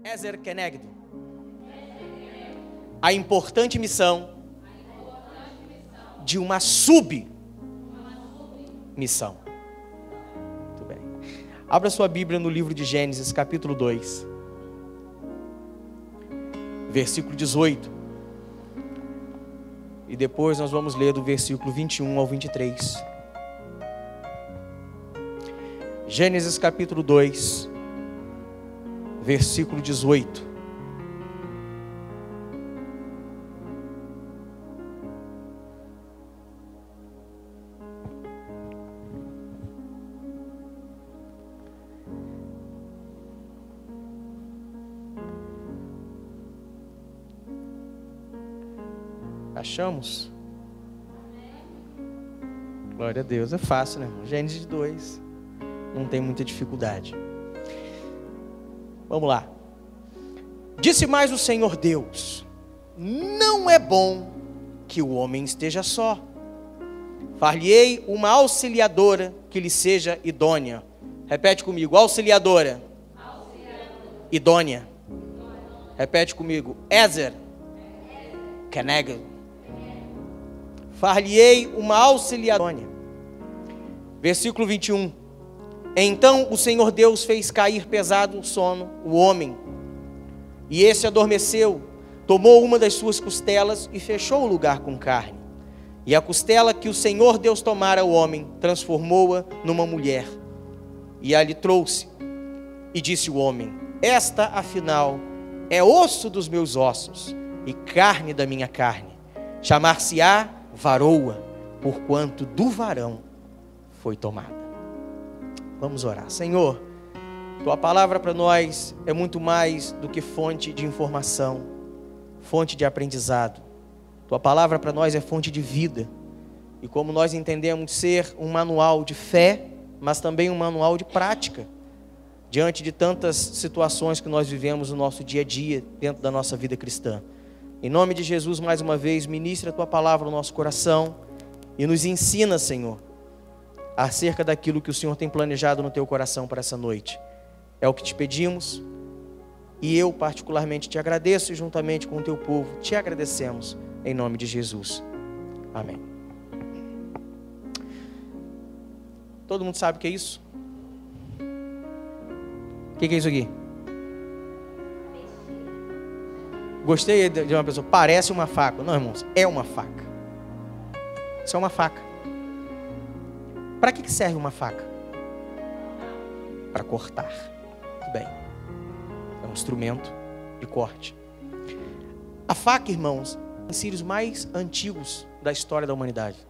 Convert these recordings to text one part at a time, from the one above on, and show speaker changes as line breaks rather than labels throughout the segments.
Ezer Kenegdo. A importante missão de uma submissão. Muito bem. Abra sua Bíblia no livro de Gênesis, capítulo 2, versículo 18. E depois nós vamos ler do versículo 21 ao 23. Gênesis capítulo 2, versículo 18. Achamos? Glória a Deus, é fácil, né? Gênesis 2, não tem muita dificuldade. Vamos lá. Disse mais o Senhor Deus: não é bom que o homem esteja só. Far-lhe-ei uma auxiliadora que lhe seja idônea. Repete comigo: auxiliadora. Idônea. Repete comigo: Ezer Kenegdo. Far-lhe-ei uma auxiliadora. Versículo 21. Então o Senhor Deus fez cair pesado sono o homem, e esse adormeceu, tomou uma das suas costelas e fechou o lugar com carne. E a costela que o Senhor Deus tomara ao homem, transformou-a numa mulher, e a lhe trouxe. E disse o homem: esta, afinal, é osso dos meus ossos e carne da minha carne. Chamar-se-á varoa, porquanto do varão foi tomada. Vamos orar. Senhor, tua palavra para nós é muito mais do que fonte de informação, fonte de aprendizado. Tua palavra para nós é fonte de vida. E como nós entendemos ser um manual de fé, mas também um manual de prática, diante de tantas situações que nós vivemos no nosso dia a dia, dentro da nossa vida cristã. Em nome de Jesus, mais uma vez, ministra a tua palavra no nosso coração e nos ensina, Senhor, acerca daquilo que o Senhor tem planejado no teu coração para essa noite. É o que te pedimos, e eu particularmente te agradeço, e juntamente com o teu povo te agradecemos, em nome de Jesus. Amém. Todo mundo sabe o que é isso? O que é isso aqui? Gostei de uma pessoa, parece uma faca. Não, irmãos, é uma faca. Isso é uma faca. Para que serve uma faca? Para cortar. Muito bem. É um instrumento de corte. A faca, irmãos, é um dos utensílios mais antigos da história da humanidade.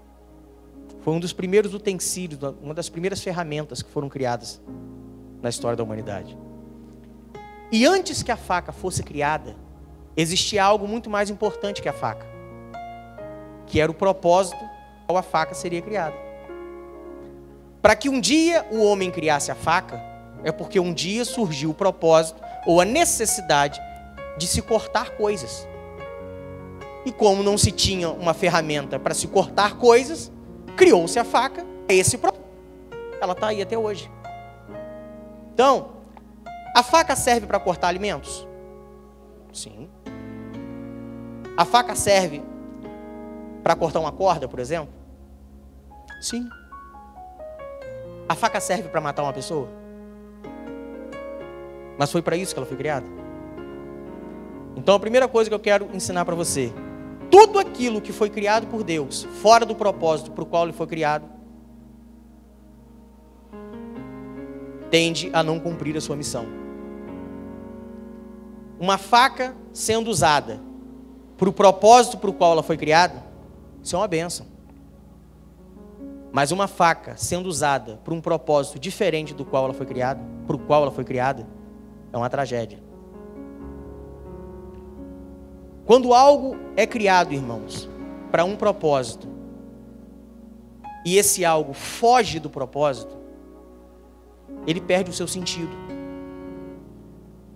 Foi um dos primeiros utensílios, uma das primeiras ferramentas que foram criadas na história da humanidade. E antes que a faca fosse criada, existia algo muito mais importante que a faca, que era o propósito ao qual a faca seria criada. Para que um dia o homem criasse a faca, é porque um dia surgiu o propósito ou a necessidade de se cortar coisas. E como não se tinha uma ferramenta para se cortar coisas, criou-se a faca. Esse propósito, ela está aí até hoje. Então, a faca serve para cortar alimentos? Sim. A faca serve para cortar uma corda, por exemplo? Sim. A faca serve para matar uma pessoa? Mas foi para isso que ela foi criada? Então a primeira coisa que eu quero ensinar para você: tudo aquilo que foi criado por Deus, fora do propósito para o qual ele foi criado, tende a não cumprir a sua missão. Uma faca sendo usada para o propósito para o qual ela foi criada, isso é uma bênção. Mas uma faca sendo usada para um propósito diferente do qual ela foi criada, para o qual ela foi criada, é uma tragédia. Quando algo é criado, irmãos, para um propósito, e esse algo foge do propósito, ele perde o seu sentido.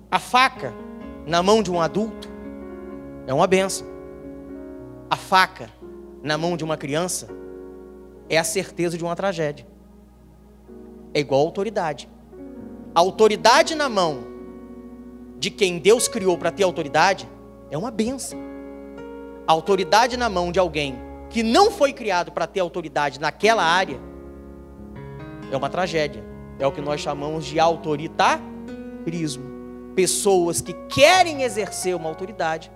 A faca na mão de um adulto é uma bênção. A faca na mão de uma criança é a certeza de uma tragédia. É igual a autoridade. A autoridade na mão de quem Deus criou para ter autoridade é uma bênção. A autoridade na mão de alguém que não foi criado para ter autoridade naquela área é uma tragédia. É o que nós chamamos de autoritarismo. Pessoas que querem exercer uma autoridade,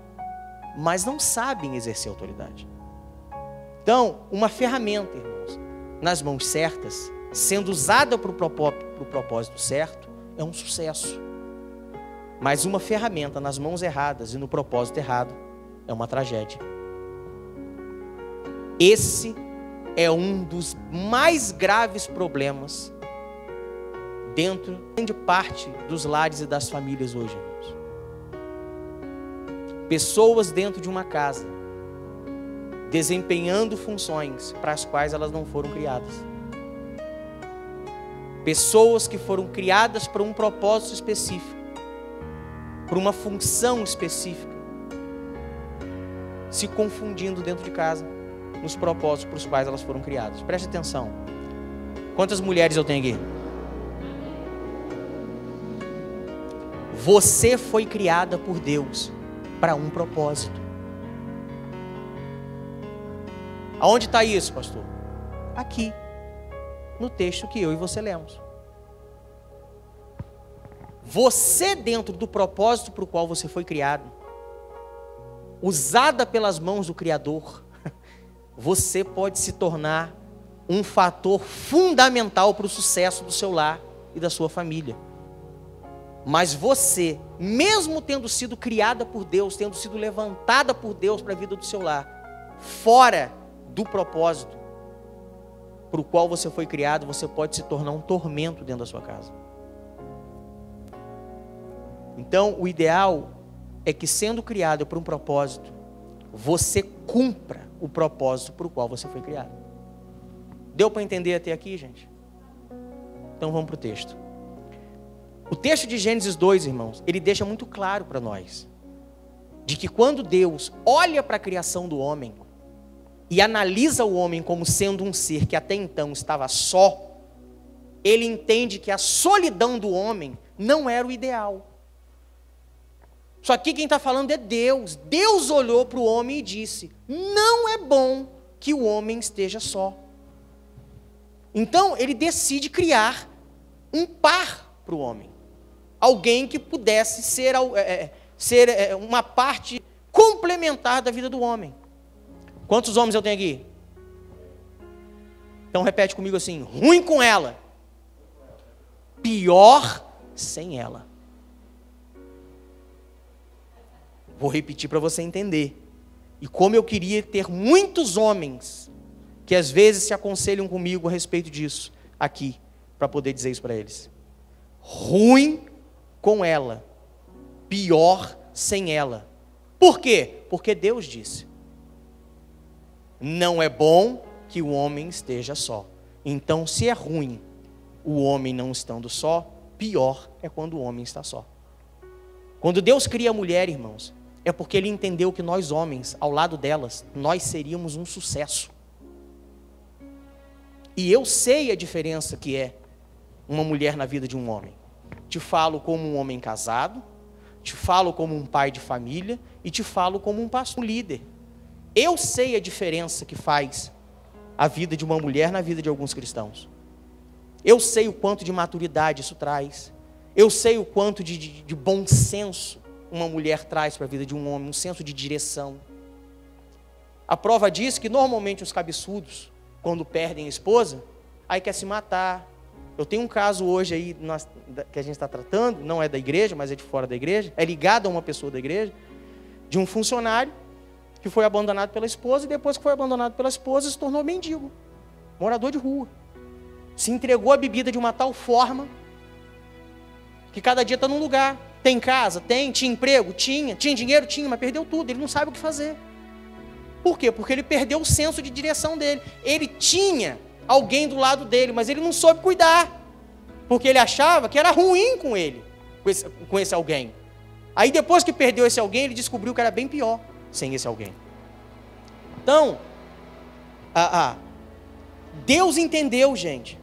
mas não sabem exercer autoridade. Então, uma ferramenta, irmãos, nas mãos certas, sendo usada para o propósito certo, é um sucesso. Mas uma ferramenta nas mãos erradas e no propósito errado é uma tragédia. Esse é um dos mais graves problemas dentro de grande parte dos lares e das famílias hoje, irmãos. Pessoas dentro de uma casa desempenhando funções para as quais elas não foram criadas. Pessoas que foram criadas para um propósito específico, para uma função específica, se confundindo dentro de casa nos propósitos para os quais elas foram criadas. Preste atenção. Quantas mulheres eu tenho aqui? Você foi criada por Deus para um propósito. Aonde está isso, pastor? Aqui, no texto que eu e você lemos. Você, dentro do propósito para o qual você foi criado, usada pelas mãos do Criador, você pode se tornar um fator fundamental para o sucesso do seu lar e da sua família. Mas você, mesmo tendo sido criada por Deus, tendo sido levantada por Deus para a vida do seu lar, fora do propósito para o qual você foi criado, você pode se tornar um tormento dentro da sua casa. Então, o ideal é que, sendo criado para um propósito, você cumpra o propósito para o qual você foi criado. Deu para entender até aqui, gente? Então vamos para o texto. O texto de Gênesis 2, irmãos, ele deixa muito claro para nós de que quando Deus olha para a criação do homem e analisa o homem como sendo um ser que até então estava só, ele entende que a solidão do homem não era o ideal. Só que quem está falando é Deus. Deus olhou para o homem e disse: não é bom que o homem esteja só. Então ele decide criar um par para o homem. Alguém que pudesse ser uma parte complementar da vida do homem. Quantos homens eu tenho aqui? Então repete comigo assim: ruim com ela, pior sem ela. Vou repetir para você entender. E como eu queria ter muitos homens que às vezes se aconselham comigo a respeito disso aqui, para poder dizer isso para eles. Ruim com ela, pior sem ela. Por quê? Porque Deus disse: não é bom que o homem esteja só. Então, se é ruim o homem não estando só, pior é quando o homem está só. Quando Deus cria a mulher, irmãos, é porque Ele entendeu que nós homens, ao lado delas, nós seríamos um sucesso. E eu sei a diferença que é uma mulher na vida de um homem. Te falo como um homem casado, te falo como um pai de família e te falo como um pastor, um líder. Eu sei a diferença que faz a vida de uma mulher na vida de alguns cristãos. Eu sei o quanto de maturidade isso traz. Eu sei o quanto de bom senso uma mulher traz para a vida de um homem, um senso de direção. A prova diz que normalmente os cabeçudos, quando perdem a esposa, aí quer se matar. Eu tenho um caso hoje aí que a gente está tratando, não é da igreja, mas é de fora da igreja, é ligado a uma pessoa da igreja, de um funcionário que foi abandonado pela esposa e depois que foi abandonado pela esposa se tornou mendigo, morador de rua. Se entregou à bebida de uma tal forma que cada dia está num lugar. Tem casa? Tem. Tinha emprego? Tinha. Tinha dinheiro? Tinha, mas perdeu tudo. Ele não sabe o que fazer. Por quê? Porque ele perdeu o senso de direção dele. Ele tinha alguém do lado dele, mas ele não soube cuidar. Porque ele achava que era ruim com ele, com esse alguém. Aí depois que perdeu esse alguém, ele descobriu que era bem pior sem esse alguém. Então, Deus entendeu, gente,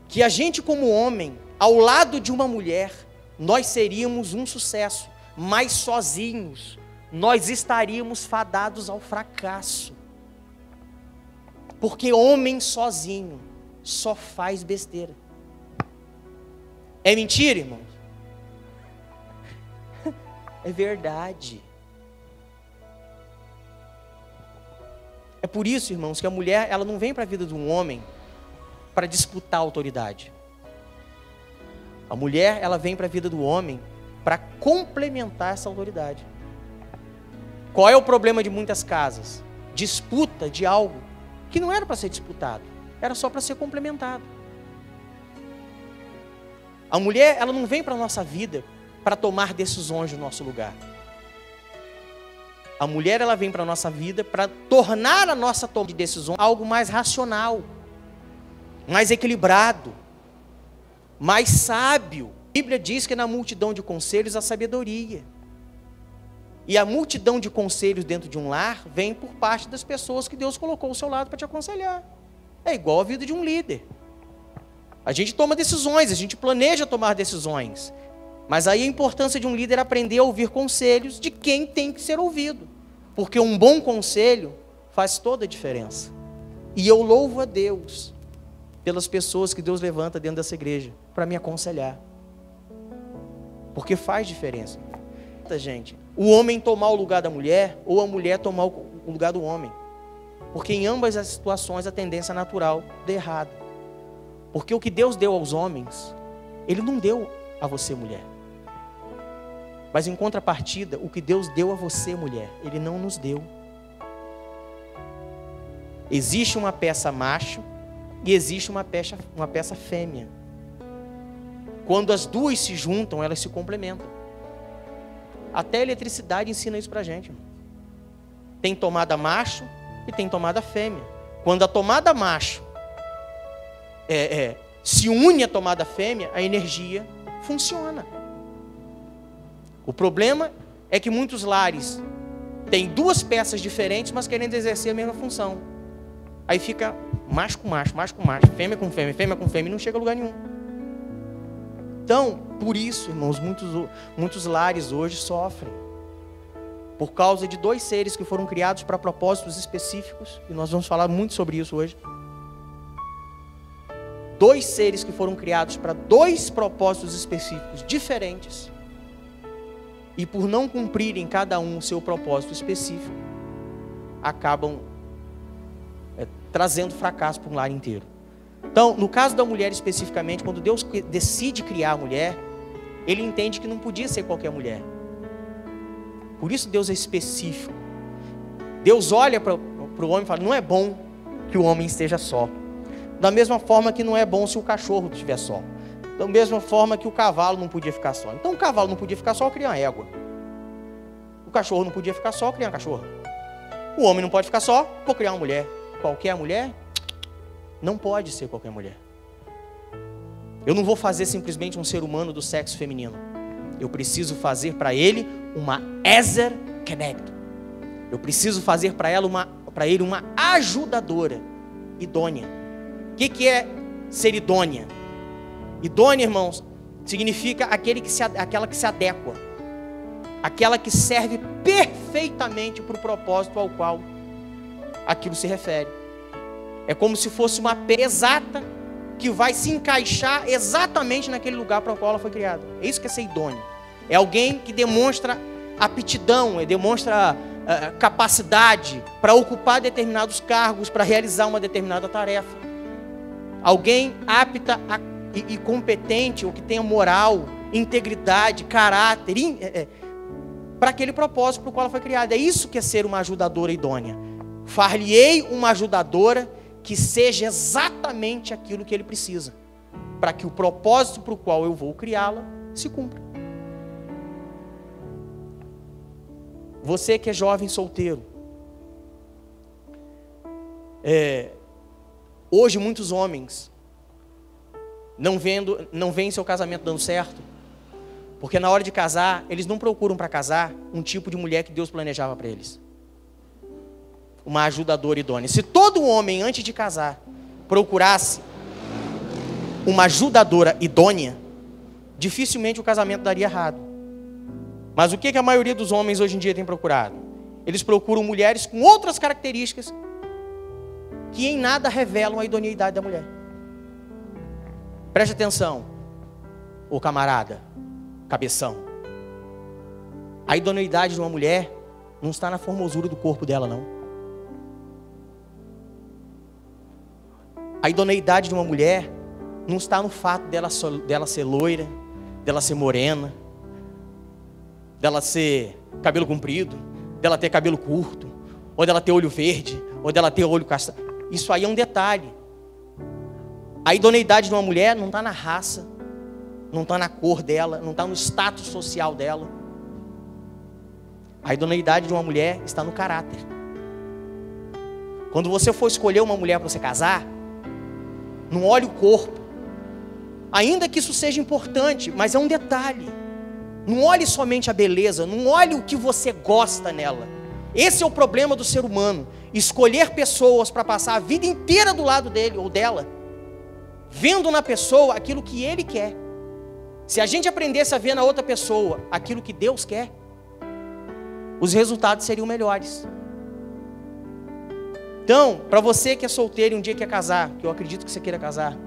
que a gente como homem, ao lado de uma mulher, nós seríamos um sucesso, mas sozinhos nós estaríamos fadados ao fracasso. Porque homem sozinho só faz besteira. É mentira, irmãos? É verdade. É por isso, irmãos, que a mulher, ela não vem para a vida de um homem para disputar a autoridade. A mulher, ela vem para a vida do homem para complementar essa autoridade. Qual é o problema de muitas casas? Disputa de algo que não era para ser disputado, era só para ser complementado. A mulher, ela não vem para a nossa vida para tomar decisões no nosso lugar. A mulher, ela vem para a nossa vida para tornar a nossa toma de decisão algo mais racional, mais equilibrado, mais sábio. A Bíblia diz que na multidão de conselhos há sabedoria. E a multidão de conselhos dentro de um lar vem por parte das pessoas que Deus colocou ao seu lado para te aconselhar. É igual a vida de um líder. A gente toma decisões, a gente planeja tomar decisões. Mas aí a importância de um líder é aprender a ouvir conselhos de quem tem que ser ouvido. Porque um bom conselho faz toda a diferença. E eu louvo a Deus pelas pessoas que Deus levanta dentro dessa igreja para me aconselhar. Porque faz diferença. Gente, o homem tomar o lugar da mulher ou a mulher tomar o lugar do homem. Porque em ambas as situações a tendência natural dá errado. Porque o que Deus deu aos homens, Ele não deu a você, mulher. Mas em contrapartida, o que Deus deu a você, mulher, Ele não nos deu. Existe uma peça macho e existe uma peça fêmea. Quando as duas se juntam, elas se complementam. Até a eletricidade ensina isso pra gente. Tem tomada macho e tem tomada fêmea. Quando a tomada macho se une à tomada fêmea, a energia funciona. O problema é que muitos lares têm duas peças diferentes, mas querendo exercer a mesma função. Aí fica macho com macho, macho com macho, fêmea com fêmea, fêmea com fêmea, e não chega a lugar nenhum. Então, por isso, irmãos, muitos lares hoje sofrem. Por causa de dois seres que foram criados para propósitos específicos, e nós vamos falar muito sobre isso hoje. Dois seres que foram criados para dois propósitos específicos diferentes, e por não cumprirem cada um o seu propósito específico, acabam trazendo fracasso para um lar inteiro. Então, no caso da mulher especificamente, quando Deus decide criar a mulher, Ele entende que não podia ser qualquer mulher. Por isso Deus é específico. Deus olha para o homem e fala, não é bom que o homem esteja só. Da mesma forma que não é bom se o cachorro estiver só. Da mesma forma que o cavalo não podia ficar só. Então o cavalo não podia ficar só, cria uma égua. O cachorro não podia ficar só, cria uma cachorra. O homem não pode ficar só, vou criar uma mulher. Qualquer mulher? Não pode ser qualquer mulher. Eu não vou fazer simplesmente um ser humano do sexo feminino. Eu preciso fazer para ele uma Ezer Kenegdo. Eu preciso fazer para ele uma ajudadora idônea. O que é ser idônea? Idônea, irmãos, significa aquela que se adequa. Aquela que serve perfeitamente para o propósito ao qual aquilo se refere. É como se fosse uma peça exata que vai se encaixar exatamente naquele lugar para o qual ela foi criada. É isso que é ser idôneo. É alguém que demonstra aptidão, demonstra capacidade para ocupar determinados cargos, para realizar uma determinada tarefa. Alguém apta e competente, ou que tenha moral, integridade, caráter, para aquele propósito para o qual ela foi criada. É isso que é ser uma ajudadora idônea. Far-lhe-ei uma ajudadora que seja exatamente aquilo que ele precisa, para que o propósito para o qual eu vou criá-la se cumpra. Você que é jovem solteiro, hoje muitos homens não veem seu casamento dando certo, porque na hora de casar, eles não procuram para casar um tipo de mulher que Deus planejava para eles. Uma ajudadora idônea. Se todo homem, antes de casar, procurasse uma ajudadora idônea, dificilmente o casamento daria errado. Mas o que a maioria dos homens hoje em dia tem procurado? Eles procuram mulheres com outras características que em nada revelam a idoneidade da mulher. Preste atenção, ô camarada, cabeção. A idoneidade de uma mulher não está na formosura do corpo dela, não. A idoneidade de uma mulher não está no fato dela ser loira, dela ser morena, dela ser cabelo comprido, dela ter cabelo curto, ou dela ter olho verde, ou dela ter olho castanho. Isso aí é um detalhe. A idoneidade de uma mulher não está na raça, não está na cor dela, não está no status social dela. A idoneidade de uma mulher está no caráter. Quando você for escolher uma mulher para você casar, não olhe o corpo. Ainda que isso seja importante, mas é um detalhe. Não olhe somente a beleza, não olhe o que você gosta nela. Esse é o problema do ser humano. Escolher pessoas para passar a vida inteira do lado dele ou dela, vendo na pessoa aquilo que ele quer. Se a gente aprendesse a ver na outra pessoa aquilo que Deus quer, os resultados seriam melhores. Então, para você que é solteiro e um dia quer casar, que eu acredito que você queira casar,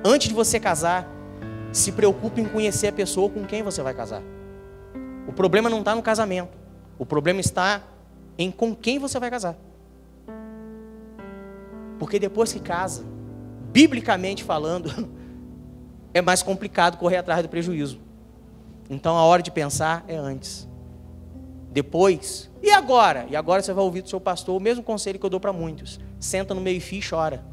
antes de você casar, se preocupe em conhecer a pessoa com quem você vai casar. O problema não está no casamento. O problema está em com quem você vai casar. Porque depois que casa, biblicamente falando, é mais complicado correr atrás do prejuízo. Então a hora de pensar é antes. Depois, e agora? E agora você vai ouvir do seu pastor o mesmo conselho que eu dou para muitos. Senta no meio-fio e chora.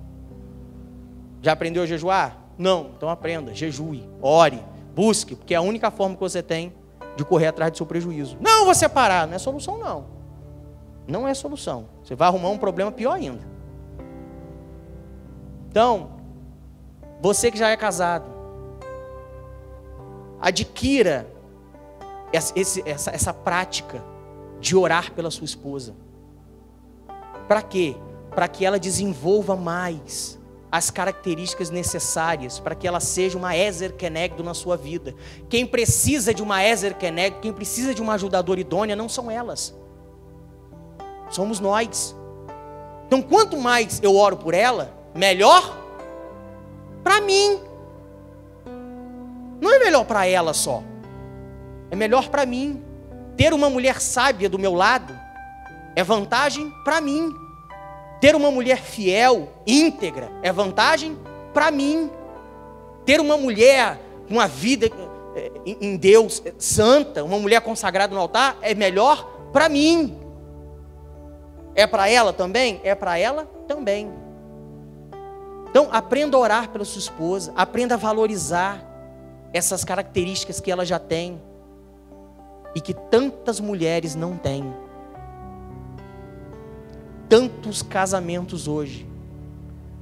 Já aprendeu a jejuar? Não, então aprenda, jejue, ore, busque, porque é a única forma que você tem de correr atrás do seu prejuízo. Não, vou separar, não é solução não. Não é solução. Você vai arrumar um problema pior ainda. Então, você que já é casado, adquira essa prática de orar pela sua esposa. Para quê? Para que ela desenvolva mais as características necessárias para que ela seja uma Ezer Kenegdo na sua vida. Quem precisa de uma Ezer Kenegdo, quem precisa de uma ajudadora idônea, não são elas. Somos nós. Então, quanto mais eu oro por ela, melhor para mim. Não é melhor para ela só. É melhor para mim. Ter uma mulher sábia do meu lado é vantagem para mim. Ter uma mulher fiel, íntegra, é vantagem para mim. Ter uma mulher com uma vida em Deus santa, uma mulher consagrada no altar, é melhor para mim. É para ela também? É para ela também. Então, aprenda a orar pela sua esposa, aprenda a valorizar essas características que ela já tem e que tantas mulheres não têm. Tantos casamentos hoje,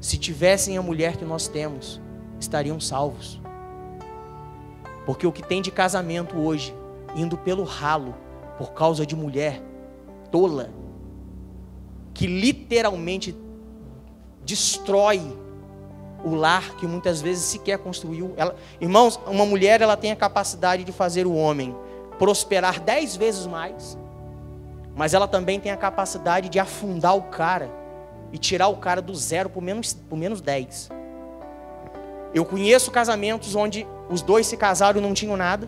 se tivessem a mulher que nós temos, estariam salvos. Porque o que tem de casamento hoje, indo pelo ralo, por causa de mulher tola, que literalmente destrói o lar que muitas vezes sequer construiu. Irmãos, uma mulher ela tem a capacidade de fazer o homem prosperar 10 vezes mais, mas ela também tem a capacidade de afundar o cara e tirar o cara do zero por menos 10. Eu conheço casamentos onde os dois se casaram e não tinham nada,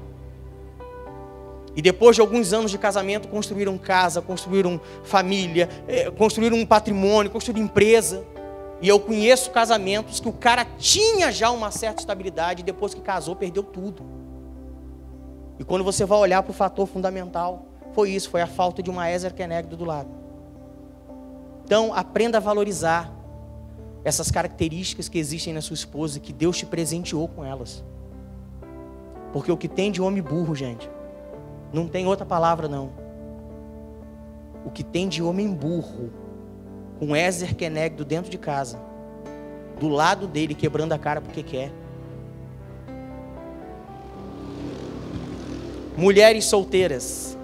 e depois de alguns anos de casamento construíram casa, construíram família, construíram um patrimônio, construíram empresa. E eu conheço casamentos que o cara tinha já uma certa estabilidade e depois que casou perdeu tudo. E quando você vai olhar para o fator fundamental, foi isso, foi a falta de uma Ezer Kenegdo do lado. Então, aprenda a valorizar essas características que existem na sua esposa, que Deus te presenteou com elas. Porque o que tem de homem burro, gente, não tem outra palavra não. O que tem de homem burro, com Ezer Kenegdo dentro de casa, do lado dele, quebrando a cara porque quer. Mulheres solteiras,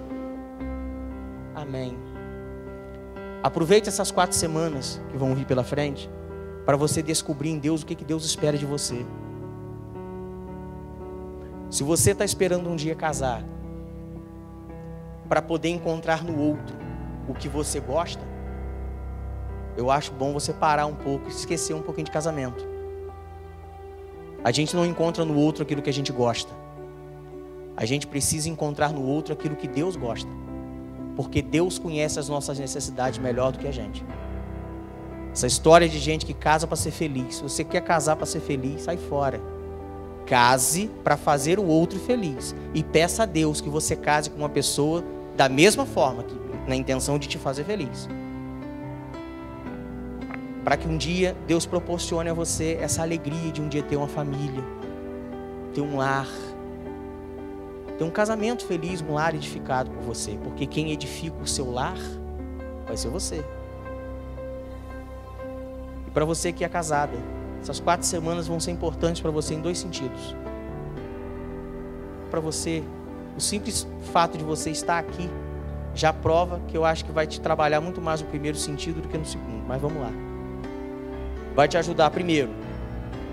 amém. Aproveite essas 4 semanas que vão vir pela frente para você descobrir em Deus o que Deus espera de você. Se você está esperando um dia casar para poder encontrar no outro o que você gosta, eu acho bom você parar um pouco e esquecer um pouquinho de casamento. A gente não encontra no outro aquilo que a gente gosta. A gente precisa encontrar no outro aquilo que Deus gosta. Porque Deus conhece as nossas necessidades melhor do que a gente. Essa história de gente que casa para ser feliz. Se você quer casar para ser feliz, sai fora. Case para fazer o outro feliz. E peça a Deus que você case com uma pessoa da mesma forma, na intenção de te fazer feliz. Para que um dia Deus proporcione a você essa alegria de um dia ter uma família, ter um lar, ter um casamento feliz, um lar edificado por você. Porque quem edifica o seu lar vai ser você. E para você que é casada, essas 4 semanas vão ser importantes para você em 2 sentidos. Para você, o simples fato de você estar aqui já prova que eu acho que vai te trabalhar muito mais no primeiro sentido do que no segundo. Mas vamos lá. Vai te ajudar, primeiro,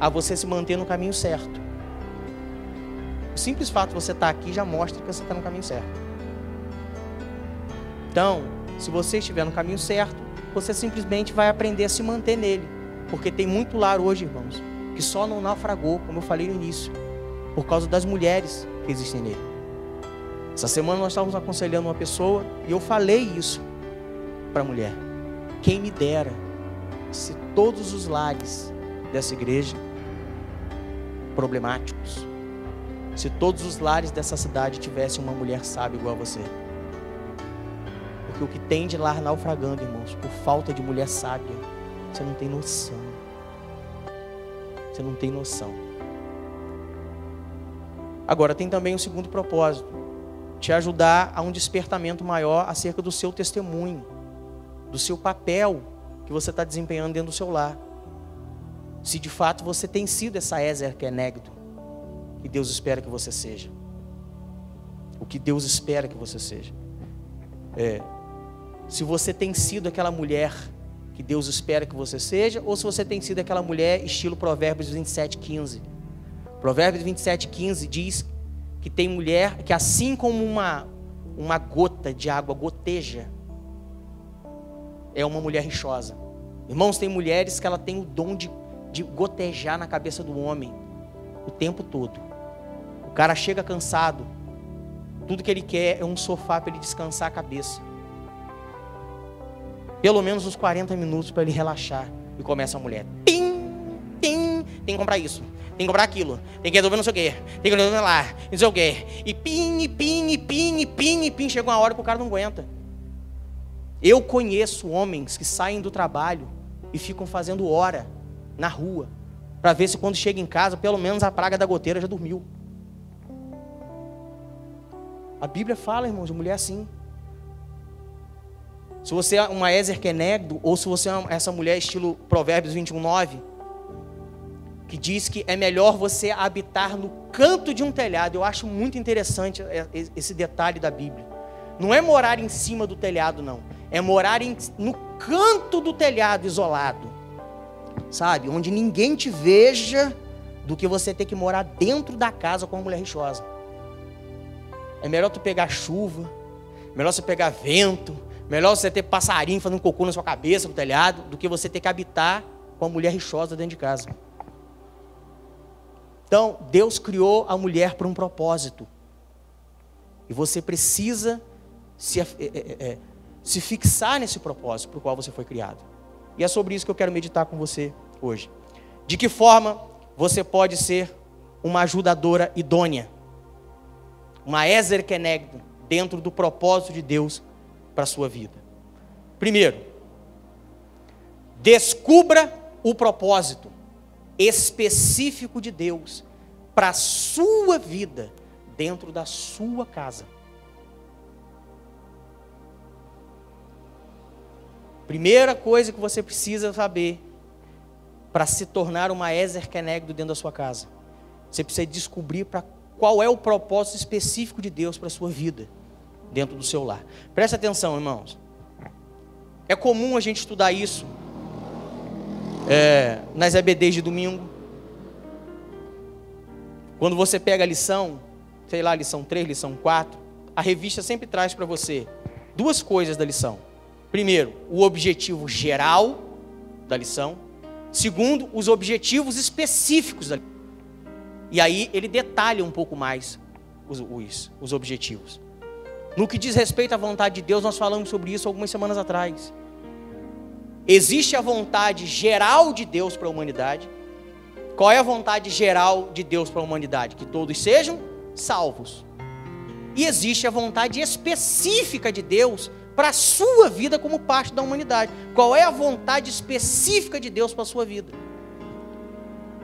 a você se manter no caminho certo. O simples fato de você estar aqui já mostra que você está no caminho certo. Então, se você estiver no caminho certo, você simplesmente vai aprender a se manter nele. Porque tem muito lar hoje, irmãos, que só não naufragou, como eu falei no início, por causa das mulheres que existem nele. Essa semana nós estávamos aconselhando uma pessoa e eu falei isso para a mulher. Quem me dera se todos os lares dessa igreja problemáticos, se todos os lares dessa cidade tivessem uma mulher sábia igual a você. Porque o que tem de lar naufragando, irmãos, por falta de mulher sábia, você não tem noção. Você não tem noção. Agora, tem também um segundo propósito. Te ajudar a um despertamento maior acerca do seu testemunho, do seu papel que você está desempenhando dentro do seu lar. Se de fato você tem sido essa Ezer Kenegdo que Deus espera que você seja. O que Deus espera que você seja. Se você tem sido aquela mulher que Deus espera que você seja, ou se você tem sido aquela mulher estilo Provérbios 27:15. Provérbios 27:15 diz que tem mulher que assim como uma gota de água goteja, é uma mulher rixosa. Irmãos, tem mulheres que ela tem o dom de gotejar na cabeça do homem o tempo todo. O cara chega cansado, tudo que ele quer é um sofá para ele descansar a cabeça. Pelo menos uns 40 minutos para ele relaxar. E começa a mulher. Tim, tim, tem que comprar isso, tem que comprar aquilo, tem que resolver não sei o quê, tem que resolver lá, não sei o quê. E pim, e pim, e pim, e pim, e pim. Chega uma hora que o cara não aguenta. Eu conheço homens que saem do trabalho e ficam fazendo hora na rua, para ver se quando chega em casa, pelo menos a praga da goteira já dormiu. A Bíblia fala, irmãos, de mulher assim. Se você é uma Ezer Kenegdo, ou se você é essa mulher estilo Provérbios 21:9, que diz que é melhor você habitar no canto de um telhado. Eu acho muito interessante esse detalhe da Bíblia. Não é morar em cima do telhado, não. É morar no canto do telhado, isolado. Sabe? Onde ninguém te veja, do que você ter que morar dentro da casa com uma mulher rixosa. É melhor tu pegar chuva, melhor você pegar vento, melhor você ter passarinho fazendo cocô na sua cabeça, no telhado, do que você ter que habitar com uma mulher rixosa dentro de casa. Então, Deus criou a mulher para um propósito. E você precisa se fixar nesse propósito para o qual você foi criado. E é sobre isso que eu quero meditar com você hoje. De que forma você pode ser uma ajudadora idônea, uma Ezer Kenegdo, dentro do propósito de Deus para a sua vida? Primeiro, descubra o propósito específico de Deus para a sua vida dentro da sua casa. Primeira coisa que você precisa saber para se tornar uma Ezer Kenegdo dentro da sua casa, você precisa descobrir qual é o propósito específico de Deus para a sua vida dentro do seu lar. Presta atenção, irmãos. É comum a gente estudar isso nas EBDs de domingo. Quando você pega a lição, sei lá, lição 3, lição 4, a revista sempre traz para você duas coisas da lição. Primeiro, o objetivo geral da lição. Segundo, os objetivos específicos da lição. E aí ele detalha um pouco mais os objetivos. No que diz respeito à vontade de Deus, nós falamos sobre isso algumas semanas atrás. Existe a vontade geral de Deus para a humanidade. Qual é a vontade geral de Deus para a humanidade? Que todos sejam salvos. E existe a vontade específica de Deus para a sua vida como parte da humanidade. Qual é a vontade específica de Deus para a sua vida?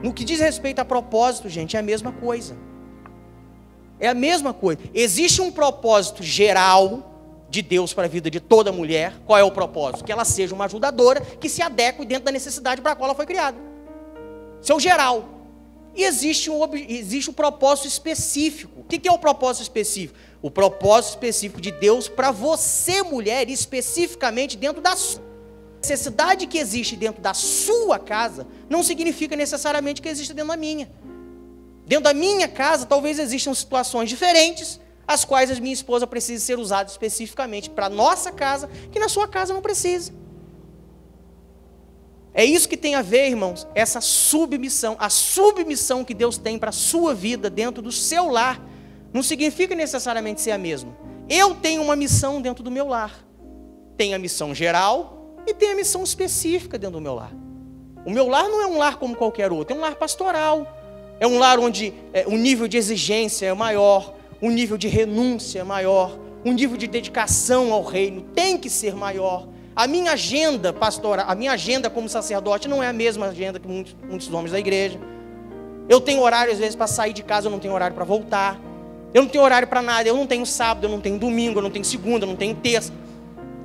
No que diz respeito a propósito, gente, é a mesma coisa. É a mesma coisa. Existe um propósito geral de Deus para a vida de toda mulher. Qual é o propósito? Que ela seja uma ajudadora que se adeque dentro da necessidade para a qual ela foi criada. Isso é o geral. E existe um propósito específico. O que é o propósito específico? O propósito específico de Deus para você, mulher, especificamente dentro da sua necessidade que existe dentro da sua casa, não significa necessariamente que existe dentro da minha. Dentro da minha casa, talvez existam situações diferentes, as quais a minha esposa precisa ser usada especificamente para a nossa casa, que na sua casa não precisa. É isso que tem a ver, irmãos, essa submissão. A submissão que Deus tem para a sua vida dentro do seu lar, não significa necessariamente ser a mesma. Eu tenho uma missão dentro do meu lar. Tem a missão geral e tem a missão específica dentro do meu lar. O meu lar não é um lar como qualquer outro, é um lar pastoral. É um lar onde o nível de exigência é maior, o nível de renúncia é maior, o nível de dedicação ao reino tem que ser maior. A minha agenda pastoral, a minha agenda como sacerdote não é a mesma agenda que muitos homens da igreja. Eu tenho horário às vezes para sair de casa, eu não tenho horário para voltar. Eu não tenho horário para nada, eu não tenho sábado, eu não tenho domingo, eu não tenho segunda, eu não tenho terça.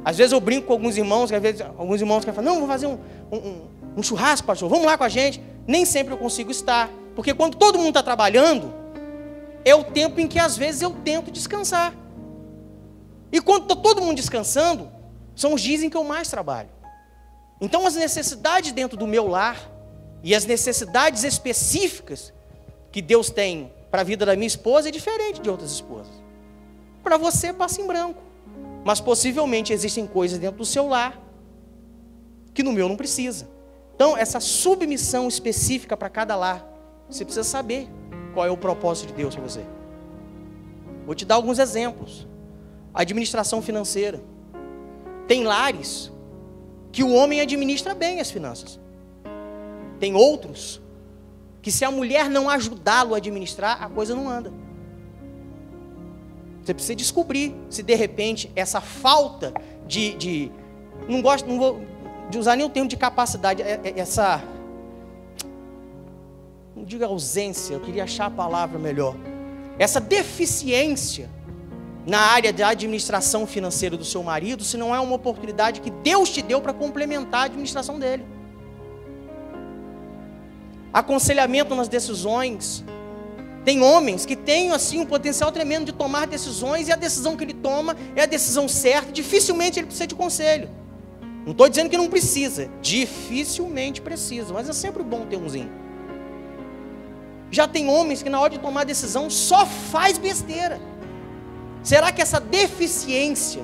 Às vezes eu brinco com alguns irmãos, que às vezes alguns irmãos querem falar, não, vou fazer um churrasco, pastor, vamos lá com a gente. Nem sempre eu consigo estar, porque quando todo mundo está trabalhando, é o tempo em que às vezes eu tento descansar. E quando está todo mundo descansando, são os dias em que eu mais trabalho. Então as necessidades dentro do meu lar, e as necessidades específicas que Deus tem para a vida da minha esposa é diferente de outras esposas. Para você passa em branco. Mas possivelmente existem coisas dentro do seu lar que no meu não precisa. Então essa submissão específica para cada lar, você precisa saber qual é o propósito de Deus para você. Vou te dar alguns exemplos. Administração financeira. Tem lares que o homem administra bem as finanças. Tem outros que se a mulher não ajudá-lo a administrar, a coisa não anda. Você precisa descobrir se de repente essa falta não vou de usar nem o termo de capacidade, essa, não digo ausência, eu queria achar a palavra melhor, essa deficiência na área da administração financeira do seu marido, se não é uma oportunidade que Deus te deu para complementar a administração dele. Aconselhamento nas decisões. Tem homens que têm assim um potencial tremendo de tomar decisões, e a decisão que ele toma é a decisão certa, dificilmente ele precisa de conselho. Não estou dizendo que não precisa, dificilmente precisa, mas é sempre bom ter umzinho. Já tem homens que na hora de tomar decisão só faz besteira. Será que essa deficiência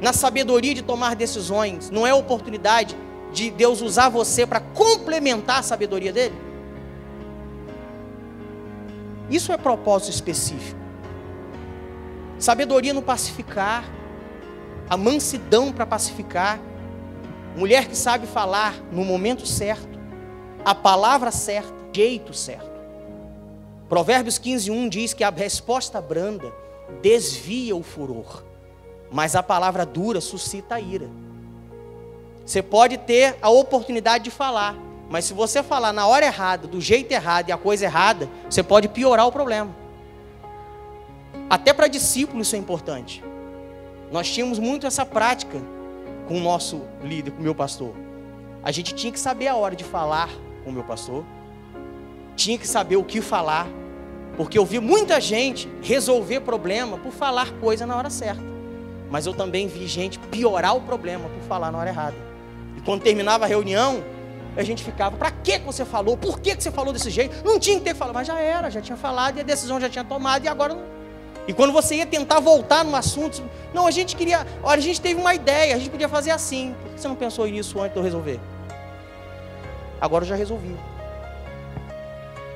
na sabedoria de tomar decisões não é oportunidade de Deus usar você para complementar a sabedoria dele? Isso é propósito específico. Sabedoria no pacificar, a mansidão para pacificar, mulher que sabe falar no momento certo, a palavra certa, jeito certo. Provérbios 15:1 diz que a resposta branda desvia o furor, mas a palavra dura suscita a ira. Você pode ter a oportunidade de falar, mas se você falar na hora errada, do jeito errado e a coisa errada, você pode piorar o problema. Até para discípulos isso é importante. Nós tínhamos muito essa prática com o nosso líder, com o meu pastor. A gente tinha que saber a hora de falar com o meu pastor, tinha que saber o que falar, porque eu vi muita gente resolver problema por falar coisa na hora certa, mas eu também vi gente piorar o problema por falar na hora errada. E quando terminava a reunião, a gente ficava, para que você falou? Por que você falou desse jeito? Não tinha que ter falado, mas já era, já tinha falado e a decisão já tinha tomado e agora não. E quando você ia tentar voltar no assunto, não, a gente queria, olha, a gente teve uma ideia, a gente podia fazer assim. Por que você não pensou nisso antes de eu resolver? Agora eu já resolvi.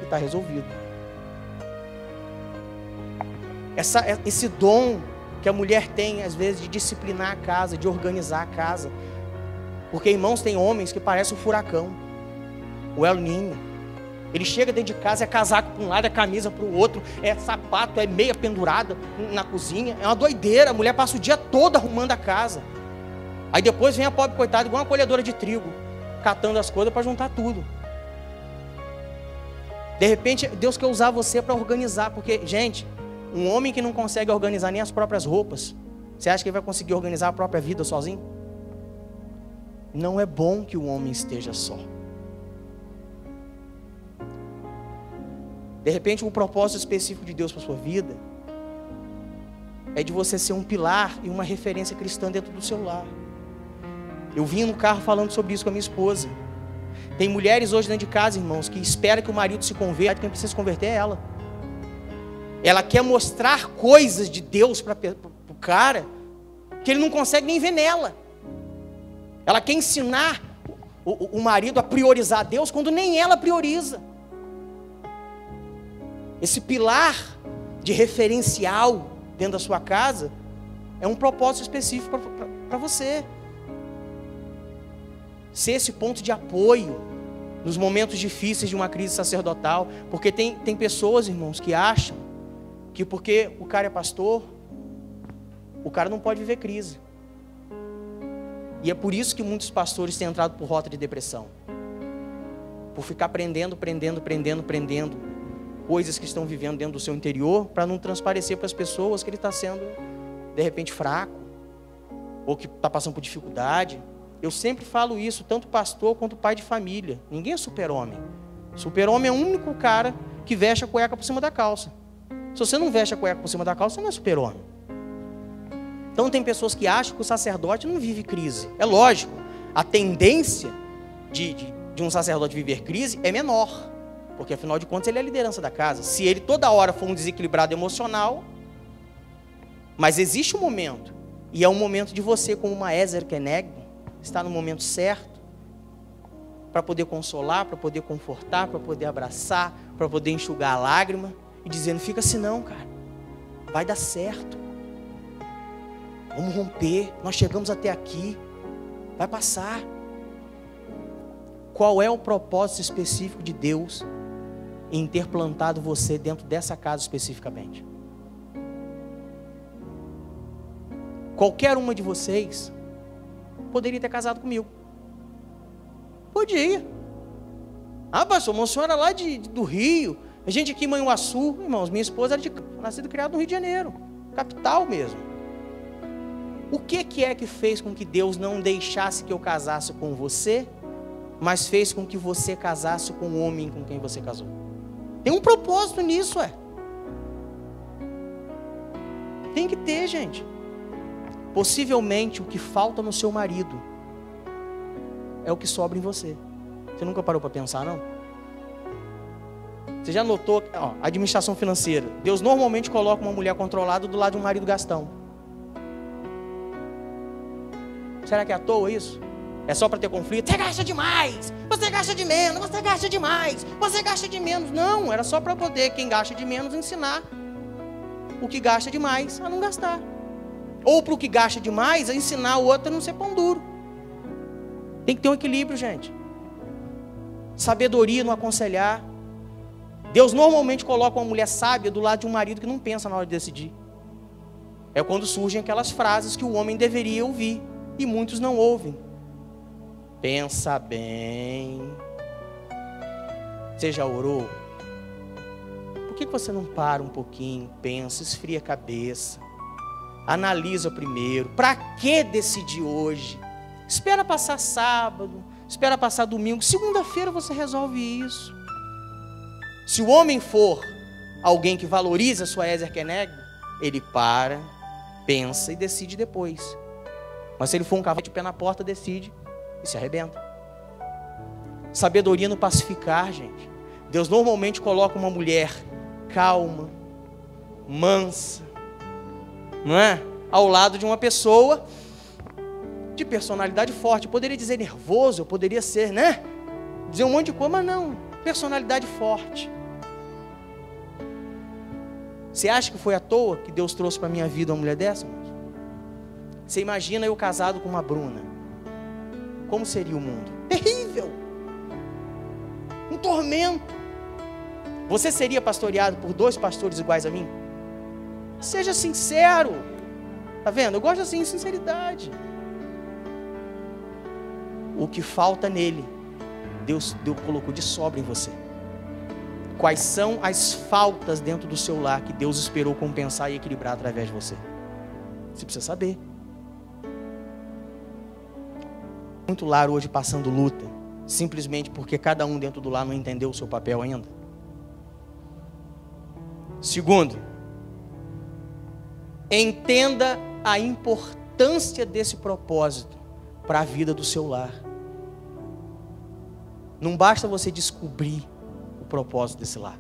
E está resolvido. Esse dom que a mulher tem, às vezes, de disciplinar a casa, de organizar a casa. Porque, irmãos, tem homens que parecem um furacão. O El Ninho. Ele chega dentro de casa, é casaco para um lado, é camisa para o outro, é sapato, é meia pendurada na cozinha. É uma doideira. A mulher passa o dia todo arrumando a casa. Aí depois vem a pobre coitada, igual uma colhedora de trigo, catando as coisas para juntar tudo. De repente, Deus quer usar você para organizar. Porque, gente, um homem que não consegue organizar nem as próprias roupas, você acha que ele vai conseguir organizar a própria vida sozinho? Não é bom que o homem esteja só. De repente, um propósito específico de Deus para a sua vida é de você ser um pilar e uma referência cristã dentro do seu lar. Eu vim no carro falando sobre isso com a minha esposa. Tem mulheres hoje dentro de casa, irmãos, que esperam que o marido se converta, quem precisa se converter é ela. Ela quer mostrar coisas de Deus para o cara que ele não consegue nem ver nela. Ela quer ensinar o marido a priorizar Deus quando nem ela prioriza. Esse pilar de referencial dentro da sua casa é um propósito específico para você. Ser esse ponto de apoio nos momentos difíceis de uma crise sacerdotal. Porque tem pessoas, irmãos, que acham que porque o cara é pastor, o cara não pode viver crise. E é por isso que muitos pastores têm entrado por rota de depressão. Por ficar prendendo coisas que estão vivendo dentro do seu interior, para não transparecer para as pessoas que ele está sendo, de repente, fraco, ou que está passando por dificuldade. Eu sempre falo isso, tanto pastor quanto pai de família. Ninguém é super-homem. Super-homem é o único cara que veste a cueca por cima da calça. Se você não veste a cueca por cima da calça, você não é super-homem. Então tem pessoas que acham que o sacerdote não vive crise. É lógico, a tendência de um sacerdote viver crise é menor. Porque afinal de contas ele é a liderança da casa. Se ele toda hora for um desequilibrado emocional, mas existe um momento, e é um momento de você, como uma Ezer Kenegdo, estar no momento certo, para poder consolar, para poder confortar, para poder abraçar, para poder enxugar a lágrima, e dizer, não fica assim não, cara, vai dar certo, vamos romper, nós chegamos até aqui, vai passar. Qual é o propósito específico de Deus em ter plantado você dentro dessa casa especificamente? Qualquer uma de vocês poderia ter casado comigo. Podia. Ah, pastor, uma senhora lá do Rio, a gente aqui em Manhuaçu, irmãos, minha esposa era nascida e criada no Rio de Janeiro, capital mesmo. O que é que fez com que Deus não deixasse que eu casasse com você, mas fez com que você casasse com o homem com quem você casou? Tem um propósito nisso, Tem que ter, gente. Possivelmente o que falta no seu marido é o que sobra em você. Você nunca parou para pensar, não? Você já notou, administração financeira. Deus normalmente coloca uma mulher controlada do lado de um marido gastão. Será que é à toa isso? É só para ter conflito? Você gasta demais, você gasta de menos, você gasta demais, você gasta de menos. Não, era só para poder quem gasta de menos ensinar o que gasta demais a não gastar. Ou para o que gasta demais a ensinar o outro a não ser pão duro. Tem que ter um equilíbrio, gente. Sabedoria no aconselhar. Deus normalmente coloca uma mulher sábia do lado de um marido que não pensa na hora de decidir. É quando surgem aquelas frases que o homem deveria ouvir e muitos não ouvem. Pensa bem. Você já orou? Por que você não para um pouquinho, pensa, esfria a cabeça, analisa primeiro? Para que decidir hoje? Espera passar sábado, espera passar domingo, segunda-feira você resolve isso. Se o homem for alguém que valoriza a sua Ezer Kenegdo, ele para, pensa e decide depois. Mas se ele for um cavalo de pé na porta, decide e se arrebenta. Sabedoria no pacificar, gente. Deus normalmente coloca uma mulher calma, mansa, não é? Ao lado de uma pessoa de personalidade forte. Eu poderia dizer nervoso, eu poderia ser, né? Dizer um monte de coisa, mas não. Personalidade forte. Você acha que foi à toa que Deus trouxe para a minha vida uma mulher dessa? Você imagina eu casado com uma Bruna? Como seria o mundo? Terrível! Um tormento. Você seria pastoreado por 2 pastores iguais a mim? Seja sincero. Tá vendo? Eu gosto assim de sinceridade. O que falta nele, Deus colocou de sobra em você. Quais são as faltas dentro do seu lar que Deus esperou compensar e equilibrar através de você? Você precisa saber. Muito lar hoje passando luta, simplesmente porque cada um dentro do lar não entendeu o seu papel ainda. Segundo, entenda a importância desse propósito para a vida do seu lar. Não basta você descobrir o propósito desse lar,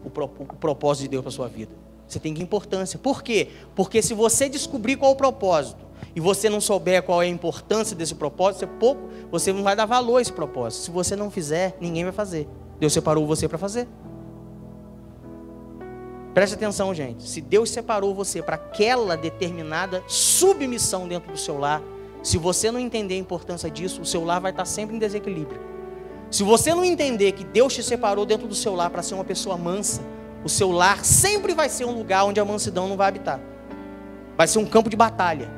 o propósito de Deus para a sua vida. Você tem que dar importância. Por quê? Porque se você descobrir qual é o propósito e você não souber qual é a importância desse propósito, você não vai dar valor a esse propósito. Se você não fizer, ninguém vai fazer. Deus separou você para fazer. Preste atenção, gente. Se Deus separou você para aquela determinada submissão dentro do seu lar, se você não entender a importância disso, o seu lar vai estar sempre em desequilíbrio. Se você não entender que Deus te separou dentro do seu lar para ser uma pessoa mansa, o seu lar sempre vai ser um lugar onde a mansidão não vai habitar. Vai ser um campo de batalha.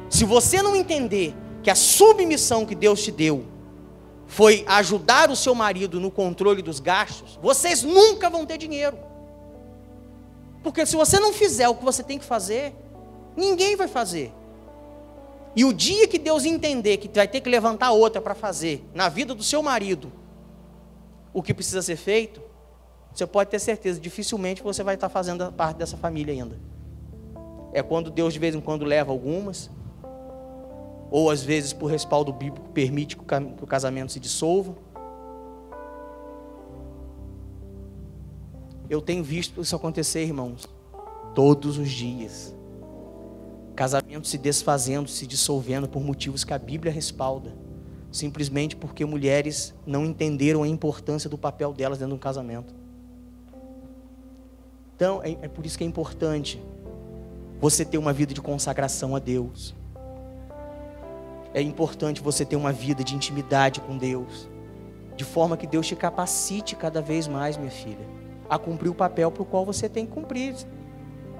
Se você não entender que a submissão que Deus te deu foi ajudar o seu marido no controle dos gastos, vocês nunca vão ter dinheiro. Porque se você não fizer o que você tem que fazer, ninguém vai fazer. E o dia que Deus entender que vai ter que levantar outra para fazer na vida do seu marido o que precisa ser feito, você pode ter certeza, dificilmente você vai estar fazendo parte dessa família ainda. É quando Deus de vez em quando leva algumas, ou às vezes por respaldo bíblico permite que o casamento se dissolva. Eu tenho visto isso acontecer, irmãos, todos os dias. Casamentos se desfazendo, se dissolvendo por motivos que a Bíblia respalda. Simplesmente porque mulheres não entenderam a importância do papel delas dentro de um casamento. Então, é por isso que é importante você ter uma vida de consagração a Deus. É importante você ter uma vida de intimidade com Deus, de forma que Deus te capacite cada vez mais, minha filha, a cumprir o papel para o qual você tem que cumprir.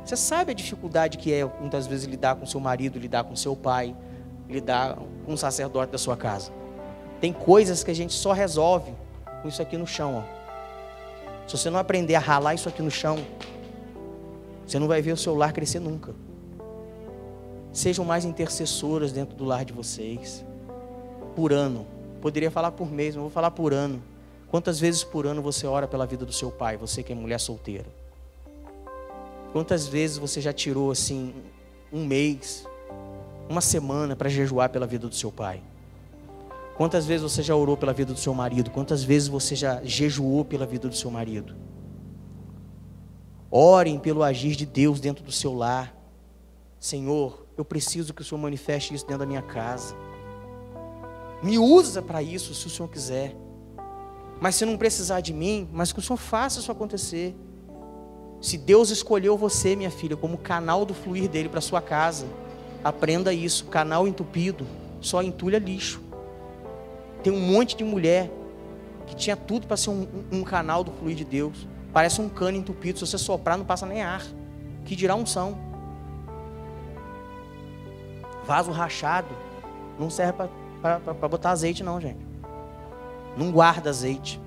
Você sabe a dificuldade que é, muitas vezes, lidar com seu marido, lidar com seu pai, lidar com o sacerdote da sua casa. Tem coisas que a gente só resolve com isso aqui no chão, ó. Se você não aprender a ralar isso aqui no chão, você não vai ver o seu lar crescer nunca. Sejam mais intercessoras dentro do lar de vocês. Por ano. Poderia falar por mês, mas vou falar por ano. Quantas vezes por ano você ora pela vida do seu pai, você que é mulher solteira? Quantas vezes você já tirou assim um mês, uma semana para jejuar pela vida do seu pai? Quantas vezes você já orou pela vida do seu marido? Quantas vezes você já jejuou pela vida do seu marido? Orem pelo agir de Deus dentro do seu lar. Senhor, eu preciso que o Senhor manifeste isso dentro da minha casa. Me usa para isso, se o Senhor quiser. Mas se não precisar de mim, mas que o Senhor faça isso acontecer. Se Deus escolheu você, minha filha, como canal do fluir dele para sua casa, aprenda isso. Canal entupido só entulha lixo. Tem um monte de mulher que tinha tudo para ser um canal do fluir de Deus. Parece um cano entupido, se você soprar não passa nem ar. Que dirá unção. Vaso rachado não serve para botar azeite não, gente. Não guarda azeite.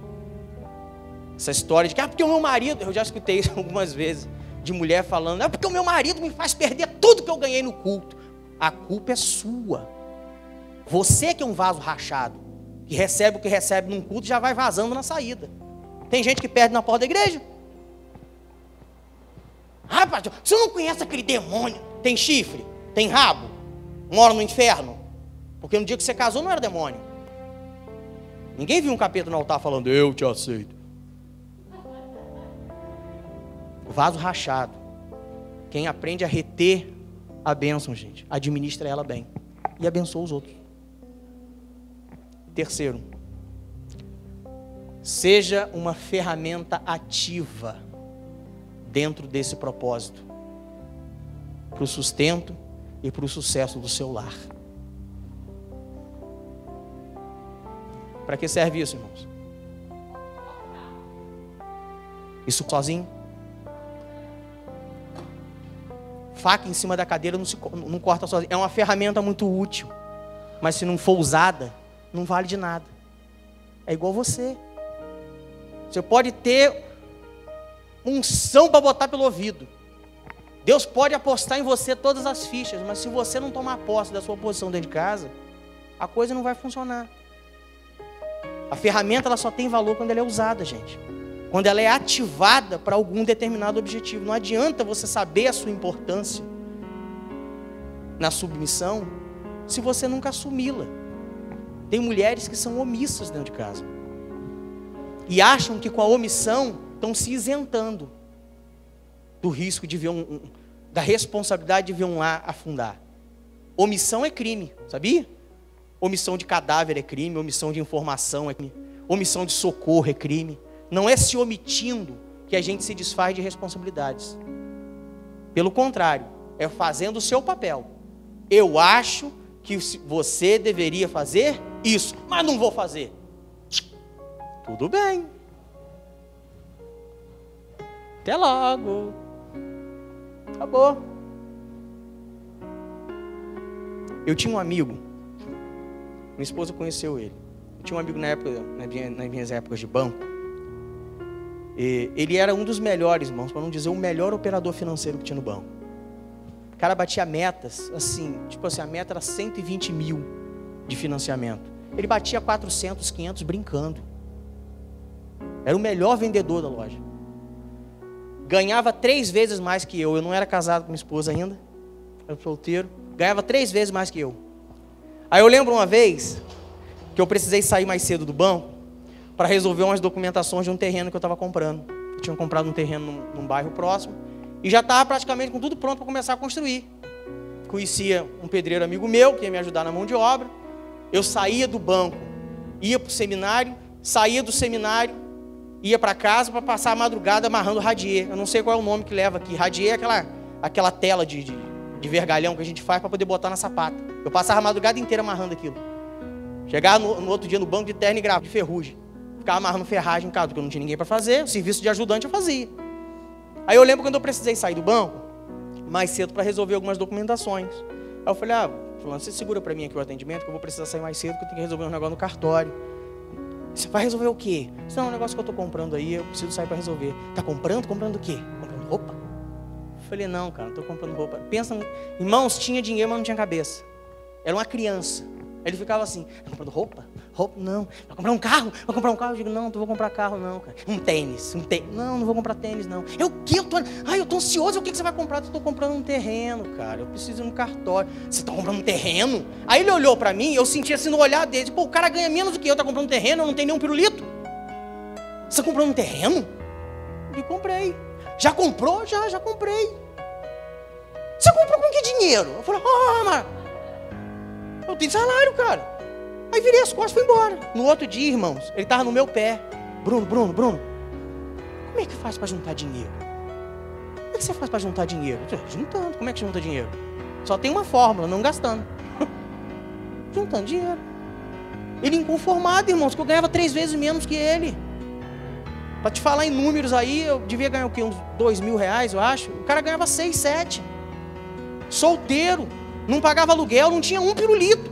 Essa história de que, porque o meu marido, eu já escutei isso algumas vezes, de mulher falando, porque o meu marido me faz perder tudo que eu ganhei no culto. A culpa é sua. Você que é um vaso rachado, que recebe o que recebe num culto e já vai vazando na saída. Tem gente que perde na porta da igreja. Pastor, você não conhece aquele demônio? Tem chifre? Tem rabo? Mora no inferno? Porque no dia que você casou não era demônio. Ninguém viu um capeta no altar falando, eu te aceito. Vaso rachado. Quem aprende a reter a bênção, gente, administra ela bem e abençoa os outros. Terceiro, seja uma ferramenta ativa dentro desse propósito, para o sustento e para o sucesso do seu lar. Para que serve isso, irmãos? Isso sozinho? Faca em cima da cadeira não corta sozinho. É uma ferramenta muito útil, mas se não for usada, não vale de nada. É igual você. Você pode ter unção para botar pelo ouvido. Deus pode apostar em você todas as fichas, mas se você não tomar posse da sua posição dentro de casa, a coisa não vai funcionar. A ferramenta ela só tem valor quando ela é usada, gente. Quando ela é ativada para algum determinado objetivo. Não adianta você saber a sua importância na submissão se você nunca assumi-la. Tem mulheres que são omissas dentro de casa e acham que com a omissão estão se isentando do risco de ver da responsabilidade de ver um lar afundar. Omissão é crime, sabia? Omissão de cadáver é crime, omissão de informação é crime, omissão de socorro é crime. Não é se omitindo que a gente se desfaz de responsabilidades. Pelo contrário, é fazendo o seu papel. Eu acho que você deveria fazer isso, mas não vou fazer. Tudo bem. Até logo. Acabou. Eu tinha um amigo, minha esposa conheceu ele. Eu tinha um amigo nas minhas épocas de banco. E ele era um dos melhores, irmãos, para não dizer o melhor operador financeiro que tinha no banco. O cara batia metas, assim, tipo assim, a meta era 120 mil de financiamento. Ele batia 400, 500 brincando. Era o melhor vendedor da loja. Ganhava 3 vezes mais que eu. Eu não era casado com minha esposa ainda, era solteiro. Ganhava 3 vezes mais que eu. Aí eu lembro uma vez que eu precisei sair mais cedo do banco para resolver umas documentações de um terreno que eu estava comprando. Eu tinha comprado um terreno num bairro próximo e já estava praticamente com tudo pronto para começar a construir. Conhecia um pedreiro amigo meu que ia me ajudar na mão de obra. Eu saía do banco, ia para o seminário, saía do seminário, ia para casa para passar a madrugada amarrando radier. Eu não sei qual é o nome que leva aqui. Radier é aquela tela de vergalhão que a gente faz para poder botar na sapata. Eu passava a madrugada inteira amarrando aquilo. Chegava no outro dia no banco de terno e gravata, de ferrugem. Ficava amarrando ferragem em casa, porque eu não tinha ninguém para fazer. O serviço de ajudante eu fazia. Aí eu lembro quando eu precisei sair do banco, mais cedo para resolver algumas documentações. Aí eu falei, fulano, você segura para mim aqui o atendimento, que eu vou precisar sair mais cedo, porque eu tenho que resolver um negócio no cartório. Você vai resolver o quê? Isso é um negócio que eu estou comprando aí, eu preciso sair para resolver. Tá comprando? Comprando o quê? Comprando roupa? Eu falei, não, cara, não estou comprando roupa. Pensa, irmãos, tinha dinheiro, mas não tinha cabeça. Era uma criança. Ele ficava assim, tá comprando roupa? Roupa? Não. Vai comprar um carro? Vai comprar um carro? Eu digo, não vou comprar carro não, cara. Um tênis. Não vou comprar tênis não. Eu o quê? Eu tô ansioso. O que você vai comprar? Eu estou comprando um terreno, cara. Eu preciso ir no cartório. Você está comprando um terreno? Aí ele olhou para mim, eu senti assim no olhar dele. Pô, o cara ganha menos do que eu, tá comprando um terreno, eu não tenho nenhum pirulito. Você está comprando um terreno? Eu digo, comprei. Já comprou? Já comprei. Você comprou com que dinheiro? Eu falei, mas eu tenho salário, cara. Aí virei as costas e fui embora. No outro dia, irmãos, ele estava no meu pé. Bruno, como é que faz para juntar dinheiro? Como é que você faz para juntar dinheiro? Juntando. Como é que junta dinheiro? Só tem uma fórmula, não gastando. Juntando dinheiro. Ele inconformado, irmãos, que eu ganhava 3 vezes menos que ele. Para te falar em números aí, eu devia ganhar o quê? Uns 2 mil reais, eu acho. O cara ganhava 6, 7. Solteiro. Não pagava aluguel, não tinha um pirulito.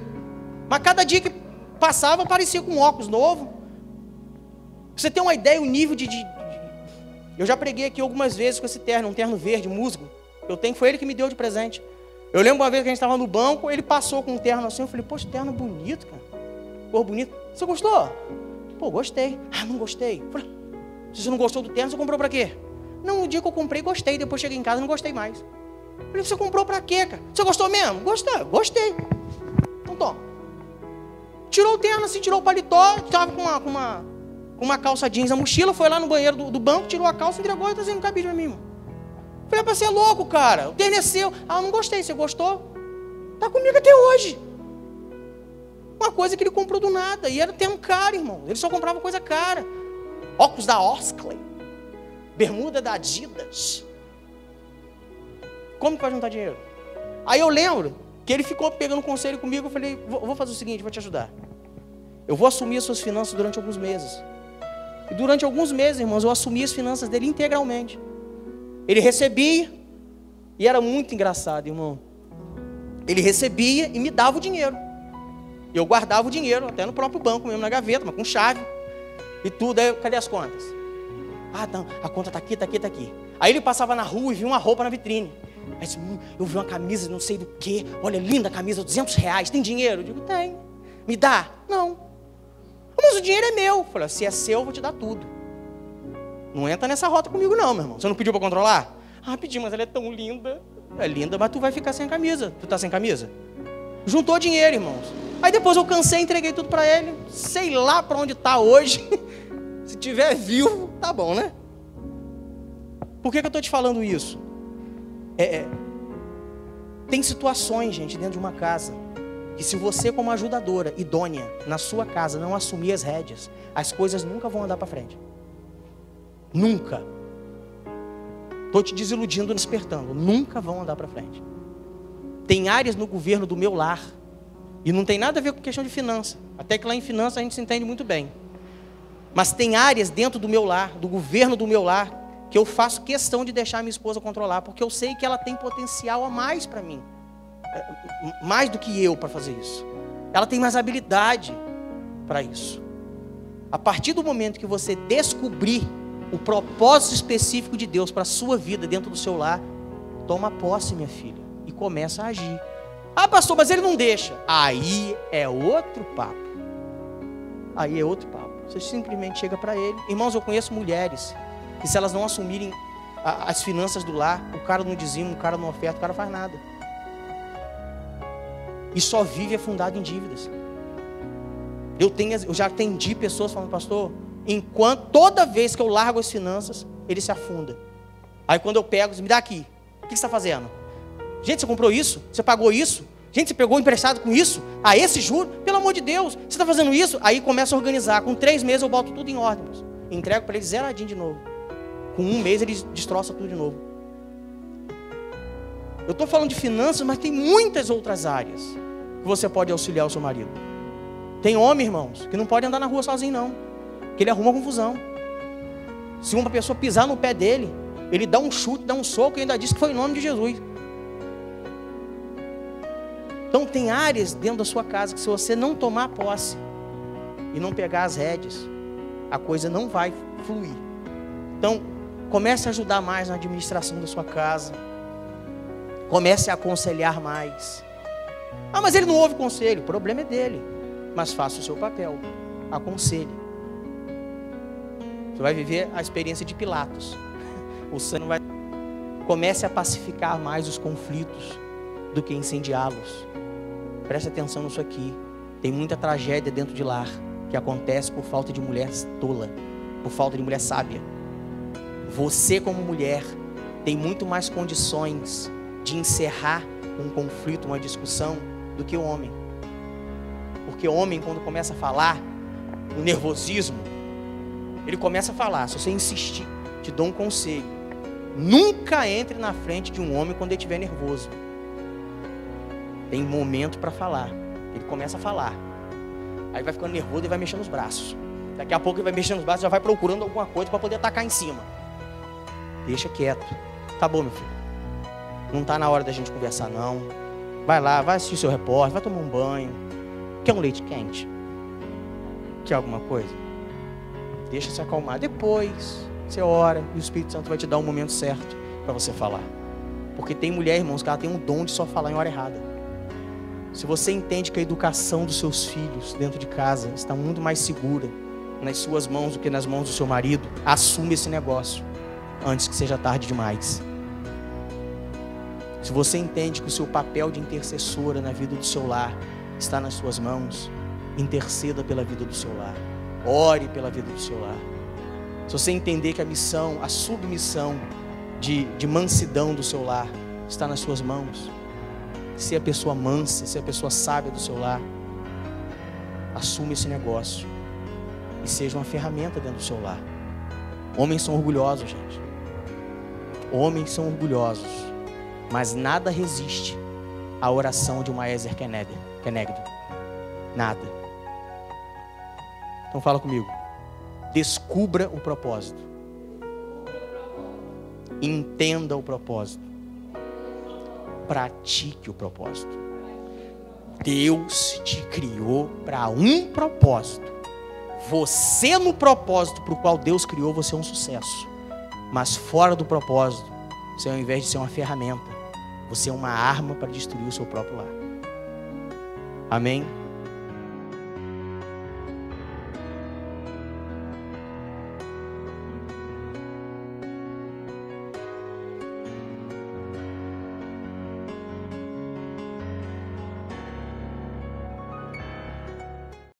Mas cada dia que passava, aparecia com um óculos novo. Você tem uma ideia, o nível de... Eu já preguei aqui algumas vezes com esse terno, um terno verde, musgo. Eu tenho, foi ele que me deu de presente. Eu lembro uma vez que a gente estava no banco, ele passou com um terno assim, eu falei, poxa, terno bonito, cara. Cor bonito. Você gostou? Pô, gostei. Não gostei. Eu falei, se você não gostou do terno, você comprou pra quê? Não, no dia que eu comprei, gostei. Depois cheguei em casa, não gostei mais. Eu falei, você comprou pra quê, cara? Você gostou mesmo? Gostei. Então toma. Tirou o terno assim, tirou o paletó, estava com uma calça jeans, a mochila, foi lá no banheiro do banco, tirou a calça, entregou e tá dizendo um cabide pra mim, irmão. Falei, pra você é louco, cara, o terno é seu. Ah, eu não gostei, você gostou? Tá comigo até hoje. Uma coisa que ele comprou do nada, e era terno caro, irmão. Ele só comprava coisa cara. Óculos da Oakley, bermuda da Adidas. Como que vai juntar dinheiro? Aí eu lembro que ele ficou pegando conselho comigo. Eu falei, vou fazer o seguinte, vou te ajudar. Eu vou assumir as suas finanças durante alguns meses. E durante alguns meses, irmãos, eu assumi as finanças dele integralmente. Ele recebia, e era muito engraçado, irmão. Ele recebia e me dava o dinheiro. Eu guardava o dinheiro, até no próprio banco mesmo, na gaveta, mas com chave e tudo. Aí, cadê as contas? Ah, não, a conta tá aqui, tá aqui, tá aqui. Aí ele passava na rua e via uma roupa na vitrine. Aí disse, eu vi uma camisa, não sei do que. Olha, linda a camisa, R$200. Tem dinheiro? Eu digo, tem. Me dá? Não. Mas o dinheiro é meu. Eu falei, se é seu, eu vou te dar tudo. Não entra nessa rota comigo não, meu irmão. Você não pediu para controlar? Ah, pedi, mas ela é tão linda. É linda, mas tu vai ficar sem camisa. Tu tá sem camisa? Juntou dinheiro, irmãos. Aí depois eu cansei, entreguei tudo para ele. Sei lá para onde tá hoje. Se tiver vivo, tá bom, né? Por que eu tô te falando isso? Tem situações, gente, dentro de uma casa, que se você como ajudadora, idônea, na sua casa, não assumir as rédeas, as coisas nunca vão andar para frente. Nunca. Estou te desiludindo, despertando. Nunca vão andar para frente. Tem áreas no governo do meu lar, e não tem nada a ver com questão de finança, até que lá em finança a gente se entende muito bem. Mas tem áreas dentro do meu lar, do governo do meu lar, que eu faço questão de deixar minha esposa controlar, porque eu sei que ela tem potencial a mais para mim. Mais do que eu para fazer isso. Ela tem mais habilidade para isso. A partir do momento que você descobrir o propósito específico de Deus para a sua vida dentro do seu lar, toma posse, minha filha, e começa a agir. Ah, pastor, mas ele não deixa. Aí é outro papo. Aí é outro papo. Você simplesmente chega para ele. Irmãos, eu conheço mulheres que se elas não assumirem as finanças do lar, o cara não dizima, o cara não oferta, o cara faz nada. E só vive afundado em dívidas. Eu já atendi pessoas falando, pastor, toda vez que eu largo as finanças, ele se afunda. Aí quando eu pego, me dá aqui. O que você está fazendo? Gente, você comprou isso? Você pagou isso? Gente, você pegou emprestado com isso? Ah, esse juro? Pelo amor de Deus, você está fazendo isso? Aí começa a organizar. Com 3 meses eu boto tudo em ordem. Entrego para ele zeradinho de novo. Com 1 mês ele destroça tudo de novo. Eu estou falando de finanças, mas tem muitas outras áreas que você pode auxiliar o seu marido. Tem homem, irmãos, que não pode andar na rua sozinho não, que ele arruma confusão. Se uma pessoa pisar no pé dele, ele dá um chute, dá um soco e ainda diz que foi em nome de Jesus. Então tem áreas dentro da sua casa que se você não tomar posse e não pegar as rédeas, a coisa não vai fluir. Então comece a ajudar mais na administração da sua casa. Comece a aconselhar mais. Ah, mas ele não ouve conselho. O problema é dele. Mas faça o seu papel. Aconselhe. Você vai viver a experiência de Pilatos. Você não vai... Comece a pacificar mais os conflitos do que incendiá-los. Preste atenção nisso aqui. Tem muita tragédia dentro de lar que acontece por falta de mulher tola, por falta de mulher sábia. Você como mulher tem muito mais condições de encerrar um conflito, uma discussão, do que o homem. Porque o homem, quando começa a falar, o nervosismo, ele começa a falar. Se você insistir, te dou um conselho: nunca entre na frente de um homem quando ele estiver nervoso. Tem momento para falar. Ele começa a falar, aí vai ficando nervoso e vai mexendo os braços. Daqui a pouco ele vai mexendo os braços, já vai procurando alguma coisa para poder atacar em cima. Deixa quieto. Tá bom, meu filho, não está na hora da gente conversar não. Vai lá, vai assistir seu repórter, vai tomar um banho. Quer um leite quente? Quer alguma coisa? Deixa se acalmar. Depois você ora e o Espírito Santo vai te dar o momento certo para você falar. Porque tem mulher, irmãos, que ela tem um dom de só falar em hora errada. Se você entende que a educação dos seus filhos dentro de casa está muito mais segura nas suas mãos do que nas mãos do seu marido, assume esse negócio antes que seja tarde demais. Se você entende que o seu papel de intercessora na vida do seu lar está nas suas mãos, interceda pela vida do seu lar. Ore pela vida do seu lar. Se você entender que a missão, a submissão de mansidão do seu lar está nas suas mãos, ser a pessoa mansa, ser a pessoa sábia do seu lar, assuma esse negócio e seja uma ferramenta dentro do seu lar. Homens são orgulhosos, gente. Homens são orgulhosos, mas nada resiste à oração de uma Ezer Kenegdo. Nada. Então fala comigo. Descubra o propósito. Entenda o propósito. Pratique o propósito. Deus te criou para um propósito. Você, no propósito para o qual Deus criou, você é um sucesso. Mas fora do propósito, você, ao invés de ser uma ferramenta, você é uma arma para destruir o seu próprio lar. Amém?